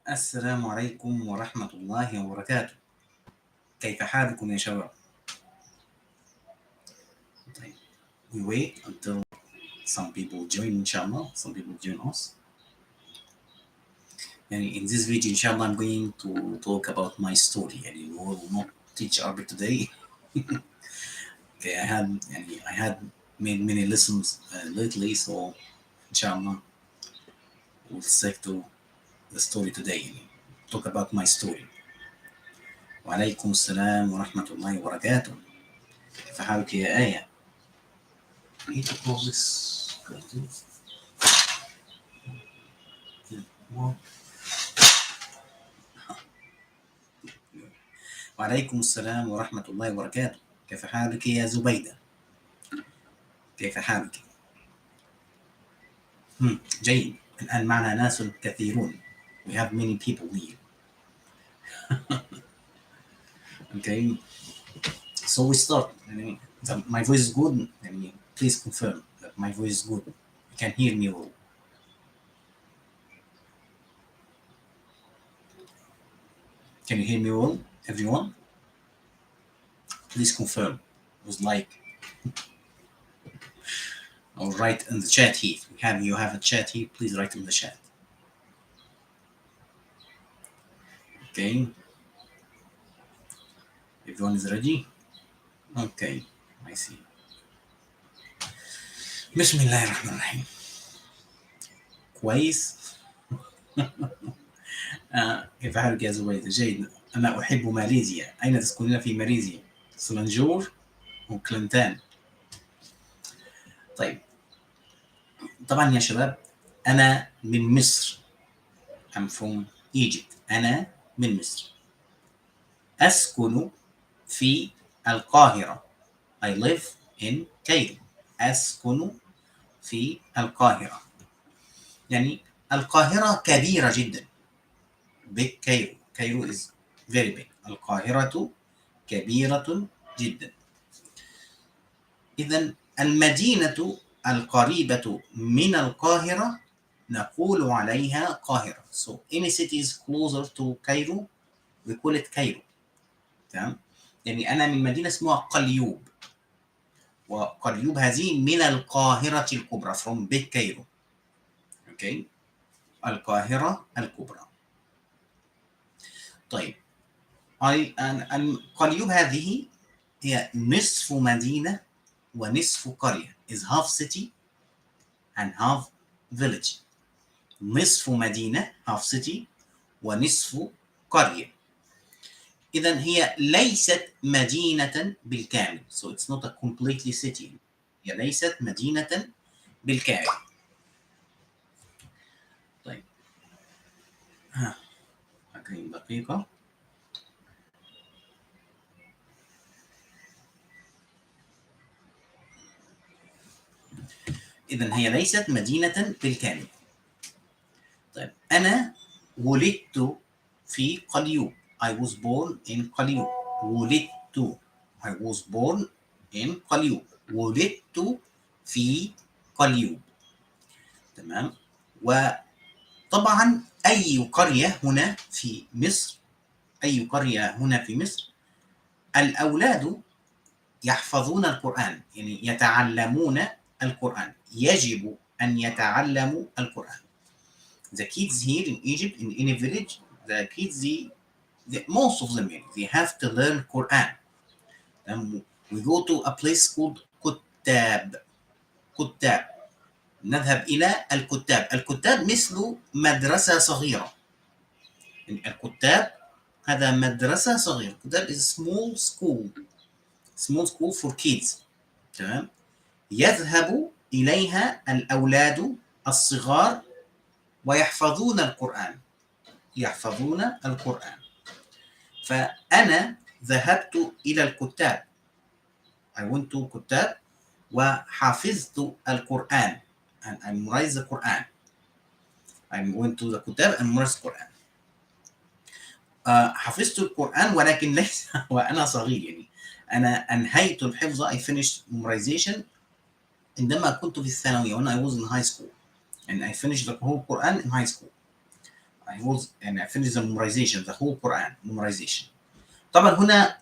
السلام عليكم ورحمة الله وبركاته. كيف حالكم يا شباب؟ طيب. We wait until some people join inshallah. Some people join us. And in this video inshallah I'm going to talk about my story. And we will not teach Arabic today. Okay, I had made many lessons lately, so inshallah we'll stick to the story today. Talk about my story. وعليكم السلام ورحمة الله وبركاته. كيف حالك يا آية؟ I need to close this curtain. وعليكم السلام ورحمة الله وبركاته. كيف حالك يا زبيدة؟ كيف حالك؟ جيد. الآن معنا ناس كثيرون. We have many people here. Okay. So we start. My voice is good. Please confirm that my voice is good. You can hear me well. Can you hear me well, everyone? Please confirm. It was like, or write in the chat here. If you have a chat here, please write in the chat. Okay. Everyone is ready? Okay, I see. بسم الله الرحمن الرحيم. كويس. كيف حالك يا زبيدة؟ جيد. أنا أحب ماليزيا. أين تسكنين في ماليزيا؟ سلنجور وكلنتان. طيب. طبعا يا شباب أنا من مصر. I'm from Egypt. أنا من مصر. أسكن في القاهرة. I live in Cairo. أسكن في القاهرة. يعني القاهرة كبيرة جدا. Big Cairo. Cairo is very big. القاهرة كبيرة جدا. إذن المدينة القريبة من القاهرة نقول عليها قاهرة. So any city is closer to Cairo we call it Cairo. تمام؟ يعني أنا من مدينة اسمها قليوب. وقليوب هذه من القاهرة الكبرى from big Cairo. Okay. القاهرة الكبرى. طيب. قليوب هذه هي نصف مدينة ونصف قرية. is half city and half village. نصف مدينة half city ونصف قرية. إذن هي ليست مدينة بالكامل. So it's not a completely city. هي ليست مدينة بالكامل. طيب. دقيقة. إذن هي ليست مدينة بالكامل. طيب أنا ولدت في قليوب. I was born in قليوب. ولدت. I was born in قليوب. ولدت في قليوب. تمام. وطبعا أي قرية هنا في مصر الأولاد يحفظون القرآن. يعني يتعلمون القرآن. يجب أن يتعلموا القرآن. The kids here in Egypt, in any village, the kids, most of them, they have to learn Quran. We go to a place called كتاب. نذهب إلى الكتاب. الكتاب مثل مدرسة صغيرة. يعني الكتاب هذا مدرسة صغيرة. الكتاب is small school for kids. تمام. يذهب إليها الأولاد الصغار ويحفظون القرآن. فأنا ذهبت إلى الكتاب. I went to كتاب وحفظت القرآن. And I memorized the Quran. I went to the كتاب and memorized the Quran. حفظت القرآن ولكن ليس وأنا صغير. يعني أنا أنهيت الحفظ. I finished memorization عندما كنت في الثانوية when I was in high school. And I finished the whole Quran in high school. I was and I finished the memorization, the whole Quran memorization. طبعا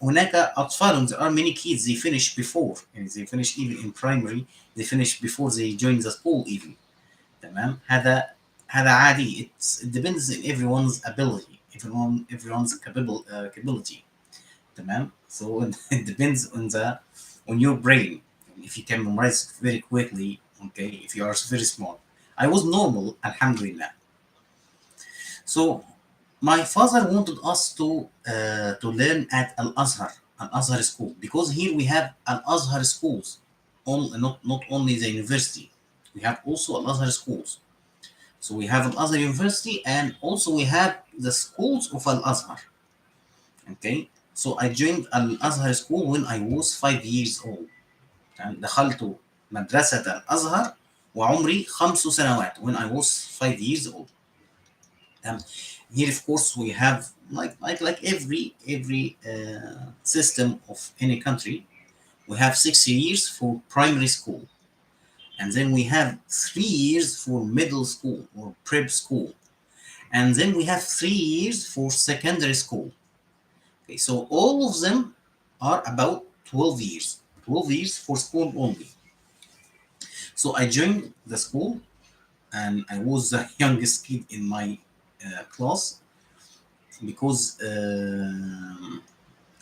هناك أطفال, there are many kids they finish before, and they finish even in primary, they finish before they join the school even. تمام. هذا عادي. It depends on everyone's ability, everyone's capability. تمام. So it depends on your brain. If you can memorize very quickly, okay, if you are very smart. I was normal, alhamdulillah. So my father wanted us to learn at Al Azhar school, because here we have Al Azhar schools, not only the university, we have also Al Azhar schools. So we have Al Azhar University, and also we have the schools of Al Azhar. Okay, so I joined Al Azhar school when I was 5 years old. يعني دخلت مدرسة الأزهر وعمري 5 سنوات, when I was 5 years old. Um, Here, of course, we have like every system of any country. We have 6 years for primary school, and then we have 3 years for middle school or prep school, and then we have 3 years for secondary school. Okay, so all of them are about 12 years. 12 years for school only. So I joined the school, and I was the youngest kid in my class, because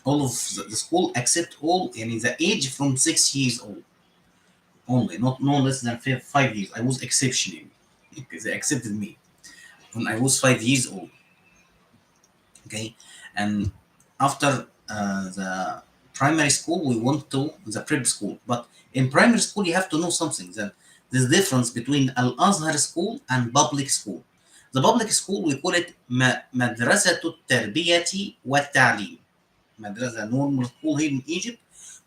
all of the school accept all in the age from 6 years old only, not no less than 5 years. I was exceptional because they accepted me when I was 5 years old. Okay, and after the primary school, we went to the prep school. But in primary school, you have to know something, that there's difference between Al Azhar school and public school. The public school we call it مدرسة التربية والتعليم. مدرسة normal school here in Egypt,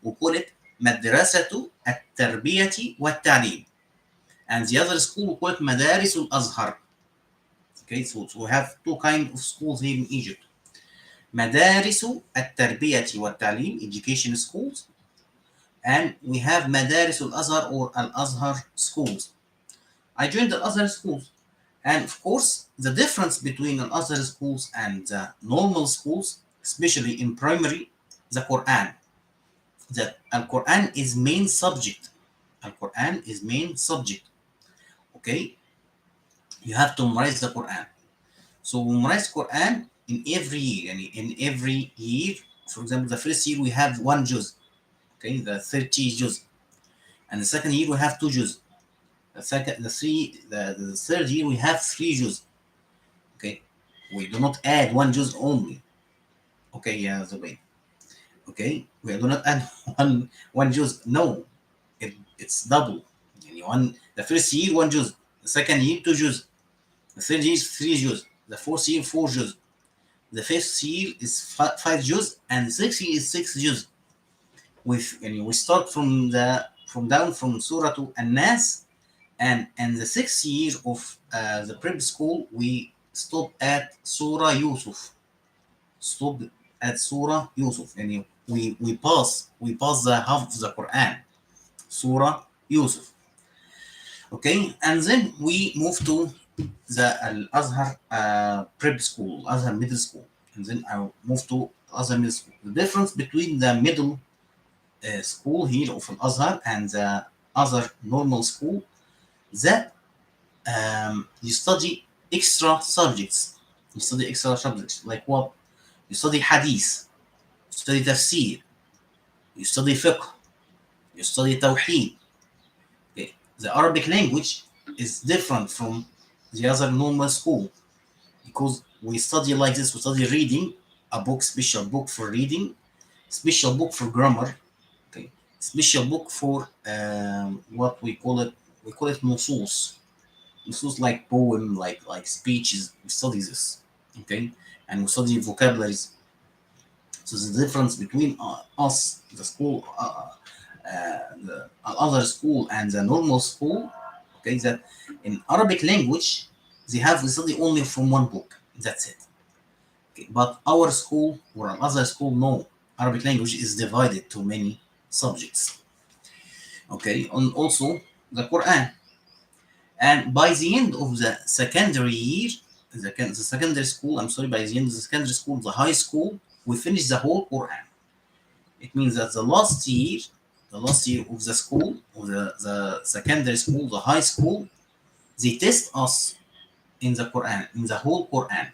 we call it مدرسة التربية والتعليم. And the other school we call it مدارس الأزهر. Okay, so we have two kind of schools here in Egypt. مدارس التربية والتعليم, education schools, and we have مدارس الأزهر or Al-Azhar schools. I joined the Azhar schools, and of course the difference between Al-Azhar schools and the normal schools, especially in primary, the Quran. That Al-Quran is main subject. Al-Quran is main subject. Okay, you have to memorize the Quran. So we memorize Quran in every year, and in every year, for example, the first year we have one juz, okay, the 30 juz, and the second year we have two juz. The third year we have three juz. Okay, we do not add one juz only. Okay, yeah, the way. Okay, we do not add one juz. No, it's double. The first year one juz, the second year two juz, the third year is three juz, the fourth year four juz, the fifth year is five juz, and the sixth year is six juz. We start from down from Surah to An-Nas, and the 6th year of the prep school we stop at Surah Yusuf. Stop at Surah Yusuf, and we pass the half of the Quran, Surah Yusuf. Okay, and then we move to the Al Azhar prep school, Azhar middle school, and then I move to Azhar middle school. The difference between the middle school here of Al Azhar and the other normal school, that you study extra subjects. You study extra subjects like what? You study hadith, you study tafsir, you study fiqh, you study tawheed. Okay. The Arabic language is different from the other normal school, because we study like this. We study reading, a book, special book for reading, special book for grammar, okay, special book for what we call it nusus. Nusus like poem, like speeches. We study this, okay, and we study vocabularies. So the difference between us, the school, the other school, and the normal school, okay, that in Arabic language they have we study only from one book. That's it. Okay, but our school or another school, no. Arabic language is divided to many subjects. Okay, and also the Quran. And by the end of the secondary year, the secondary school, I'm sorry, by the end of the secondary school, the high school, we finish the whole Quran. It means that the last year of the school, or the secondary school, the high school, they test us in the Quran, in the whole Quran.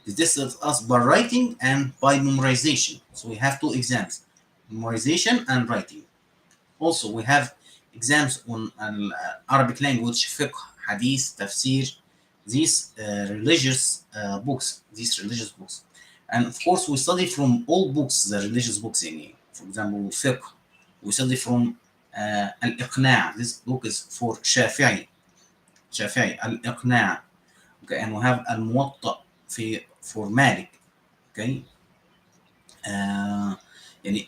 They tested us by writing and by memorization. So we have two exams, memorization and writing. Also, we have exams on Arabic language, fiqh, hadith, tafsir, these these religious books. And of course, we study from all books, the religious books. For example, fiqh, we study from Al-Iqna'. This book is for Shafi'i, Al-Iqna'. Okay, and we have Al-Muwatta for Malik. Okay, uh,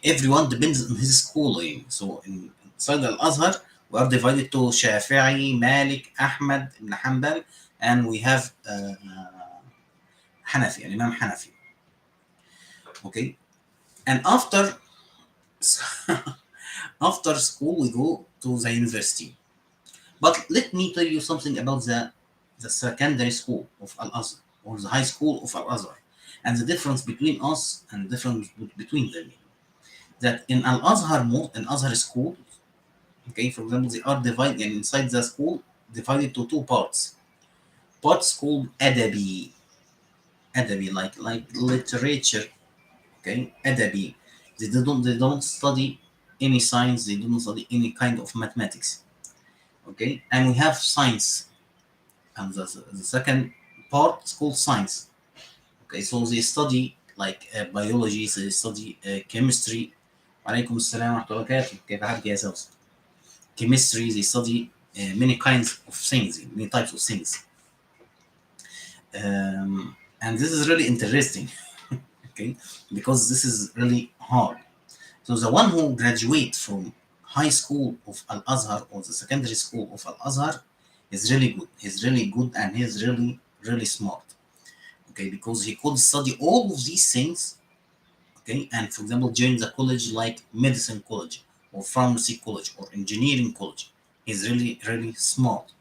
everyone depends on his schooling. So inside Al Azhar, we are divided to Shafi'i, Malik, Ahmad, Ibn Hanbal, and we have Hanafi, Imam Hanafi. Okay, and after school, we go to the university. But let me tell you something about the secondary school of Al Azhar, or the high school of Al Azhar, and the difference between us and the difference between them. That in Al Azhar, in Azhar school, okay, for example, they are divided, and inside the school divided to two parts. Parts called adabi, like literature. Okay, adabi. They don't study any science. They don't study any kind of mathematics. Okay, and we have science, and the second part is called science. Okay, so they study like biology. They study chemistry. وعليكم السلام ورحمة الله وبركاته. كيف حالك يا سوس؟ Chemistry, they study many kinds of things, many types of things. And this is really interesting, okay, because this is really hard. So the one who graduate from high school of Al Azhar or the secondary school of Al Azhar is really good. He's really good and he's really, really smart. Okay, because he could study all of these things. Okay, and for example, join the college like medicine college or pharmacy college or engineering college. He's really, really smart.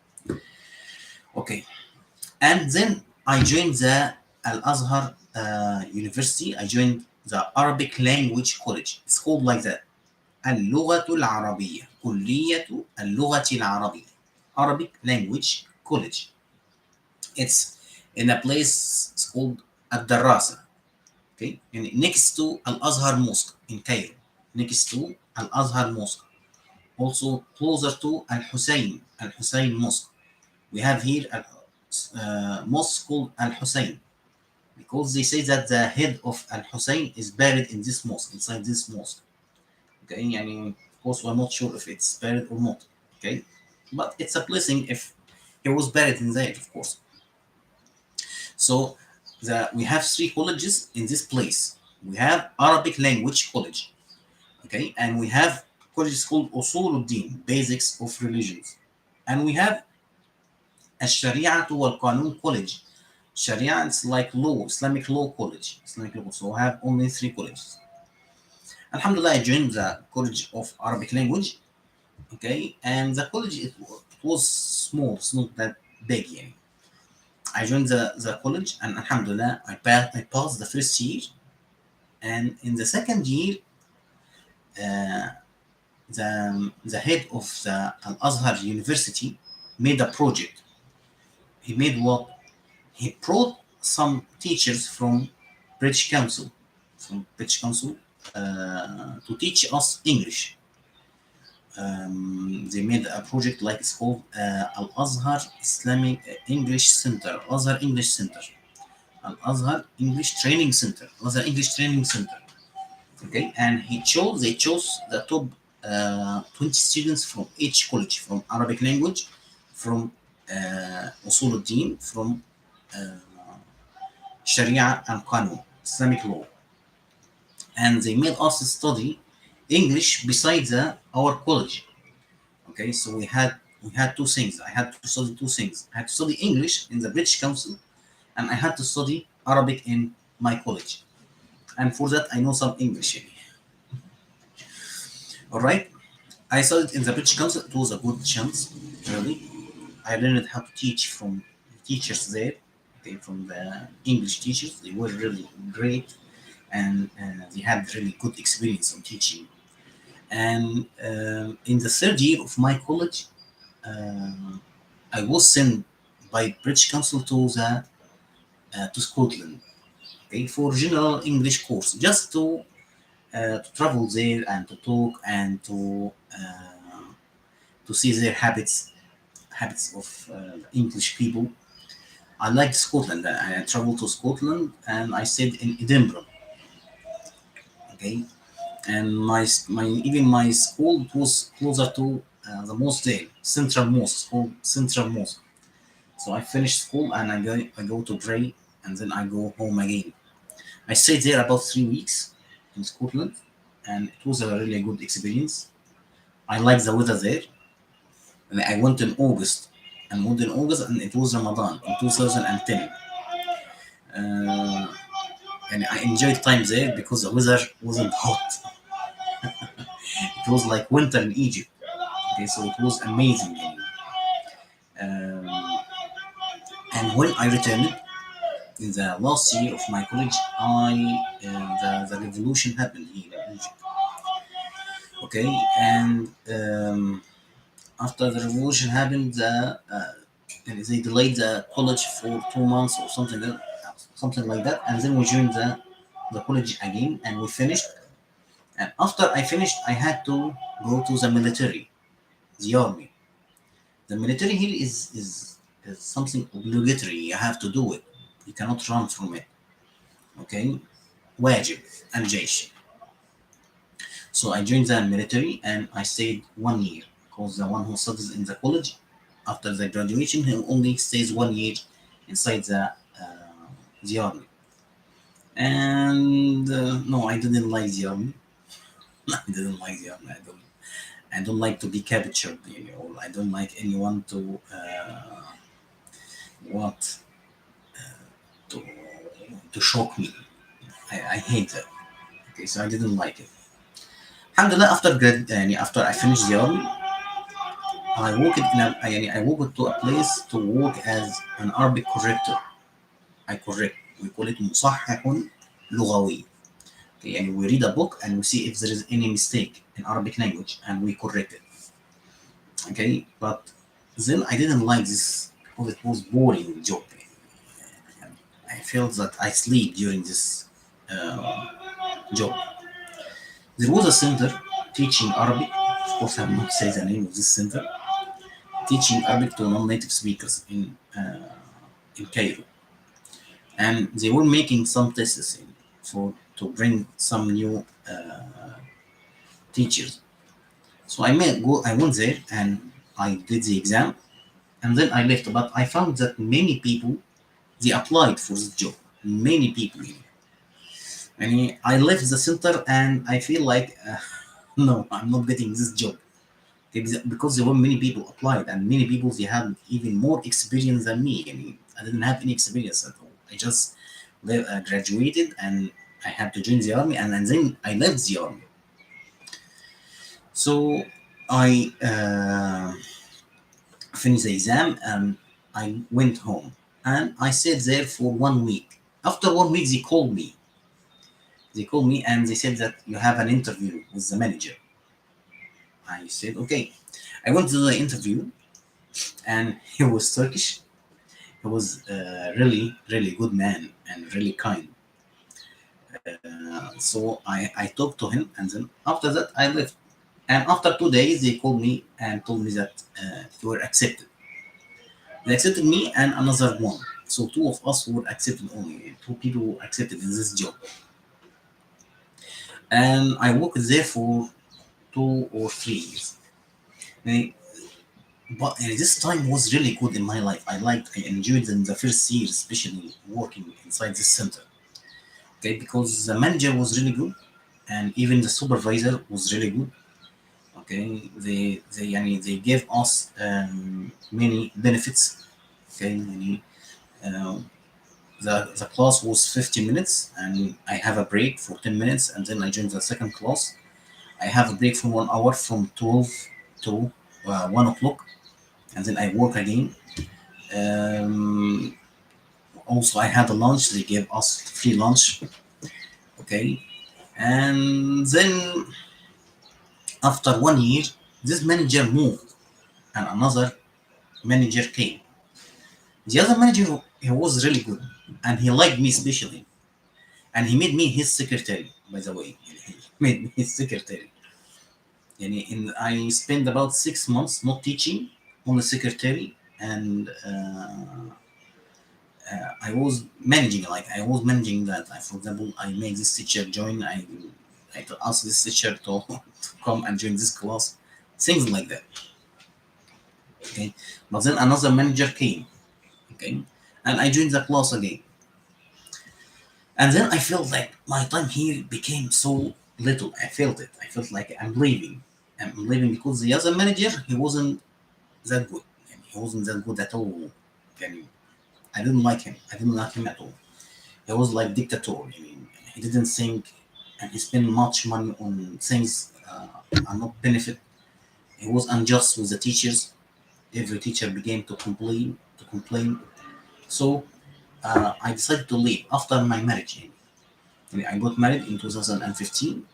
Okay, and then I joined the Al Azhar University. I joined the Arabic Language College. It's called like that. اللغة العربية كلية اللغة العربية Arabic Language College. It's in a place it's called الدراسة. Okay, and next to Al Azhar Mosque in Cairo. Next to Al Azhar Mosque. Also closer to Al Hussein Mosque. We have here a mosque called Al Hussein, because they say that the head of Al Hussein is buried in this mosque, inside this mosque. Okay, I mean, of course, we're not sure if it's buried or not. Okay, but it's a blessing if he was buried in there, of course. So we have three colleges in this place. We have Arabic Language College, okay, and we have colleges called Usuluddin, Basics of Religions, and we have الشريعة والقانون College. Sharia, it's like law, Islamic law college. Islamic law. So I have only three colleges. Alhamdulillah, I joined the College of Arabic Language. Okay, and the college it was small, it's not that big. Yeah. I joined the college, and Alhamdulillah, I passed the first year, and in the second year, uh, the head of the Al Azhar University made a project. He made what? He brought some teachers from British Council, to teach us English. They made a project like it's called Al Azhar Islamic English Center, Al Azhar English Center, Al Azhar English Training Center, Al Azhar English Training Center. Okay, and they chose the top 20 students from each college, from Arabic language, from Usuluddin, from uh, Sharia and Qanun, Islamic law, and they made us study English besides our college. Okay, so we had two things. I had to study two things. I had to study English in the British Council, and I had to study Arabic in my college. And for that, I know some English. All right, I studied in the British Council. It was a good chance, really. I learned how to teach from teachers there. Okay, from the English teachers. They were really great, and they had really good experience on teaching. And in the third year of my college, uh, I was sent by British Council to Scotland, okay, for general English course, just to travel there and to talk and to see their habits of English people. I liked Scotland. I traveled to Scotland and I stayed in Edinburgh. Okay, and my even my school was closer to the mosque there, Central Mosque, called Central Mosque. So I finished school and I go to pray and then I go home again. I stayed there about 3 weeks in Scotland, and it was a really good experience. I liked the weather there. And I went in August, and it was Ramadan in 2010. Uh, and I enjoyed time there because the weather wasn't hot. It was like winter in Egypt. Okay, so it was amazing. Um, and when I returned in the last year of my college, the revolution happened here in Egypt. Okay, and after the revolution happened, and they delayed the college for 2 months or something like that, and then we joined the college again, and we finished. And after I finished, I had to go to the military, the army. The military here is something obligatory. You have to do it. You cannot run from it. Okay, wajib and jaysh. So I joined the military and I stayed 1 year because the one who studies in the college after the graduation he only stays 1 year inside the army. And no, I didn't like the army. I didn't like the army. I don't like to be captured, or I don't like anyone to what to to shock me. I hate that. Okay, so I didn't like it. Alhamdulillah, after I finished the army, I walked to a place to work as an Arabic corrector. I correct. We call it مصحح لغوي. Okay, and we read a book and we see if there is any mistake in Arabic language and we correct it. Okay, but then I didn't like this because it was boring job. I felt that I sleep during this uh, job. There was a center teaching Arabic. Of course, I will not say the name of this center. Teaching Arabic to non-native speakers in Cairo, and they were making some tests for to bring some new teachers. So I went there and I did the exam, and then I left. But I found that many people they applied for this job. Many people. I mean, I left the center and I feel like no, I'm not getting this job. Because there were many people applied and many people they had even more experience than me. I mean, I didn't have any experience at all. I just graduated and I had to join the army, and then I left the army. So I finished the exam and I went home and I stayed there for 1 week. After 1 week, they called me. They called me and they said that you have an interview with the manager. I said okay. I went to the interview and he was Turkish. He was a really, really good man and really kind. So I talked to him, and then after that I left. And after 2 days, they called me and told me that you were accepted. They accepted me and another one. So two of us were accepted only. Two people were accepted in this job. And I worked there for 2 or 3 years. And but this time was really good in my life. I enjoyed in the first year, especially working inside this center. Okay, because the manager was really good, and even the supervisor was really good. Okay, they gave us many benefits. Okay, the class was 50 minutes, and I have a break for 10 minutes, and then I joined the second class. I have a break for 1 hour from 12 to 1 o'clock, and then I work again. Um, Also, I had a lunch. They gave us free lunch. Okay, and then after 1 year, this manager moved, and another manager came. The other manager, he was really good, and he liked me especially, and he made me his secretary. By the way, he made me his secretary. And I spent about 6 months not teaching, only secretary, and I was managing, like I was managing that. For example, I made this teacher join. I to ask this teacher to come and join this class, things like that. Okay, but then another manager came. Okay, and I joined the class again, and then I felt like my time here became so little. I felt it. I felt like I'm leaving. I'm leaving because the other manager, he wasn't that good. And he wasn't that good at all. And I didn't like him. I didn't like him at all. He was like dictator. I mean, he didn't think, and he spent much money on things are not benefit. He was unjust with the teachers. Every teacher began to complain. So I decided to leave after my marriage. And I got married in 2015.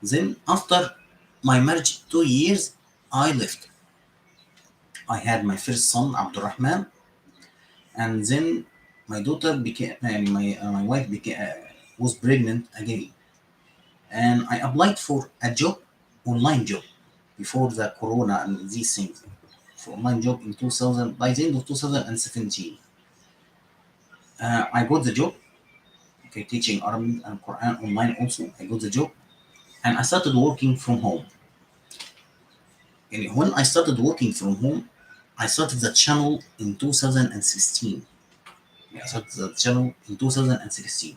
Then after my marriage, 2 years, I left. I had my first son, Abdurrahman, and then my daughter became, my wife became, was pregnant again, and I applied for a job, online job, before the corona and these things, for online job in 2000. By the end of 2017, I got the job. Okay, teaching Arabic and Quran online. Also, I got the job, and I started working from home. And when I started working from home, I started the channel in 2016. Yeah, I started the channel in 2016.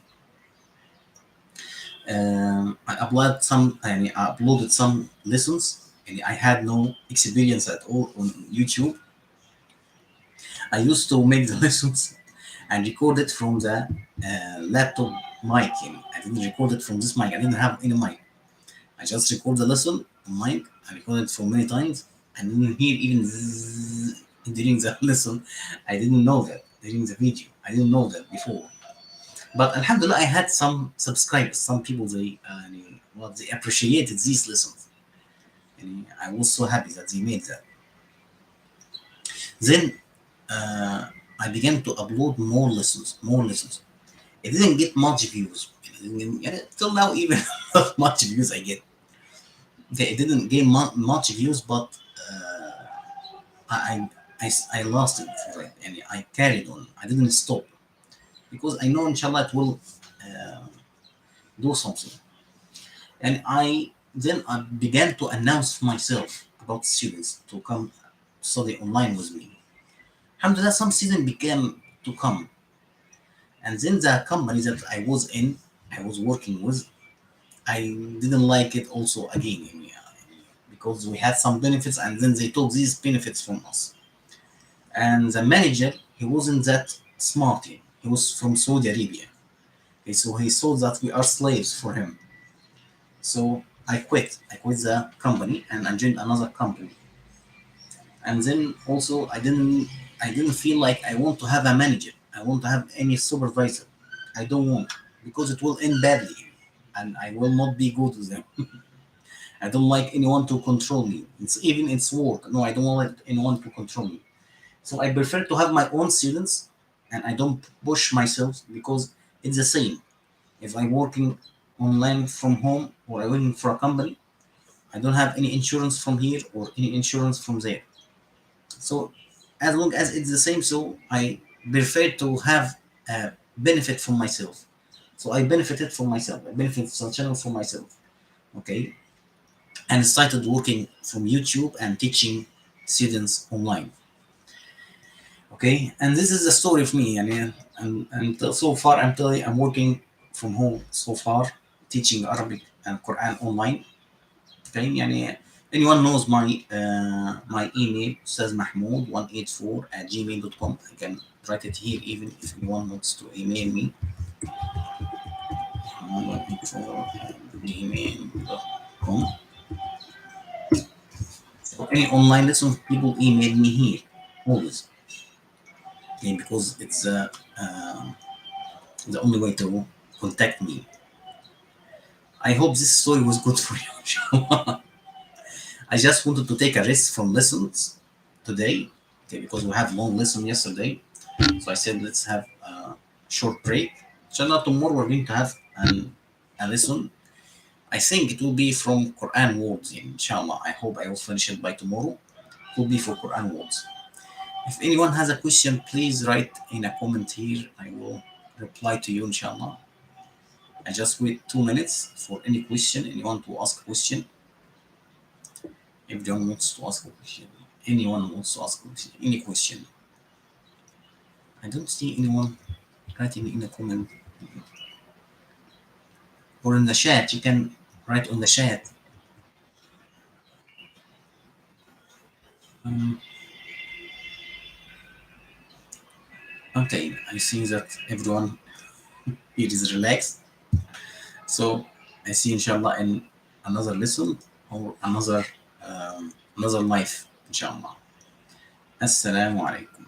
I uploaded some lessons, and I had no experience at all on YouTube. I used to make the lessons and record it from the laptop mic. I didn't record it from this mic. I didn't have any mic. I just record the lesson on mic. I recorded it for many times. I didn't hear even zzz during the lesson. I didn't know that during the video. I didn't know that before. But Alhamdulillah, I had some subscribers. Some people they appreciated these lessons, and I was so happy that they made that. Then I began to upload more lessons, more lessons. It didn't get much views. Till now, even not much views I get. It didn't get much views, but I, I lost it, right? And I carried on. I didn't stop because I know, inshallah, it will uh, do something. And I began to announce myself about students to come study online with me. Alhamdulillah, some students began to come, and then the company that I was working with, I didn't like it also again, because we had some benefits, and then they took these benefits from us. And the manager, he wasn't that smart. He was from Saudi Arabia. Okay, so he saw that we are slaves for him. So I quit. I quit the company and I joined another company. And then also I didn't feel like I want to have a manager. I want to have any supervisor. I don't want, because it will end badly, and I will not be good with them. I don't like anyone to control me. It's work. No, I don't want anyone to control me. So I prefer to have my own students, and I don't push myself because it's the same. If I'm working online from home or I'm working for a company, I don't have any insurance from here or any insurance from there. So as long as it's the same, so I prefer to have a benefit from myself. So I benefited from myself. I benefited from channel for myself. Okay, and started working from YouTube and teaching students online. Okay, and this is the story of me. And so far, I'm telling you, I'm working from home so far, teaching Arabic and Quran online. Okay, anyone knows my email, Ustaz Mahmoud 184 at gmail.com. I can write it here even if anyone wants to email me. 184 at gmail.com. So any online lessons, people email me here always. okay, because it's the only way to contact me. I hope this story was good for you, inshallah. I just wanted to take a rest from lessons today, okay, because we had long lesson yesterday. So I said let's have a short break. Inshallah, tomorrow we're going to have a lesson. I think it will be from Quran words, inshallah. I hope I will finish it by tomorrow. It will be for Quran words. If anyone has a question, please write in a comment here. I will reply to you, inshallah. I just wait 2 minutes for any question. Anyone to ask a question? Everyone wants to ask a question. Anyone wants to ask a question? Any question? I don't see anyone writing in a comment or in the chat. You can write on the chat. Um, okay, I see that everyone here is relaxed. So I see inshallah in another lesson or another life inshallah. Assalamu alaikum.